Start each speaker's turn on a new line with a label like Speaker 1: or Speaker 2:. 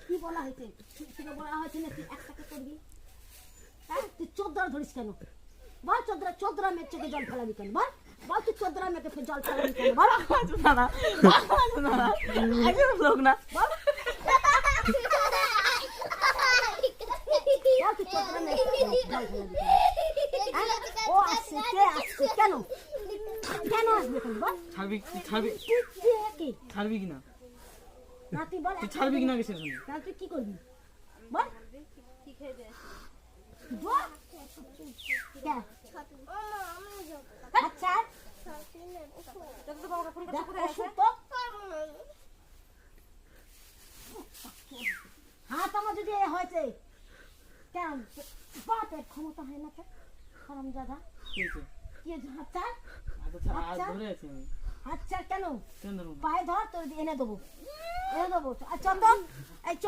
Speaker 1: কি বলা হয়েছে? বলা হয়েছে না তুই একটাকে করবি? হ্যাঁ, তুই চোদ্দরা ধরিস কেন? বল চোদ্দরা মেয়ের চোখে জল ফেলাবি কেন? বল বল তুই চোদ্দরা মেয়েকে জল ফেলাবি কেন? বল
Speaker 2: লোক না
Speaker 1: বল তুই চোদ্দরা মেয়েকে জল ফেলাবি কেন? ও আসছে, কে আসছে? কেন কেন আসবে কেন? বল
Speaker 2: ছাড়বি
Speaker 1: কি
Speaker 2: ছাড়বি কিনা
Speaker 1: না তুই বল
Speaker 2: তুই ছাড়বি কিনা কিসের জন্য?
Speaker 1: তাহলে তুই কি করবি? বল কি খেয়ে বল কে আচ্ছা হাত আমার যদি হয়েছে কেন বাপের ক্ষমতা হয় না কেন? হারামজাদা কি আচ্ছা আচ্ছা কেন পায়ে ধর তোর এনে দেবো চন্দন এই চ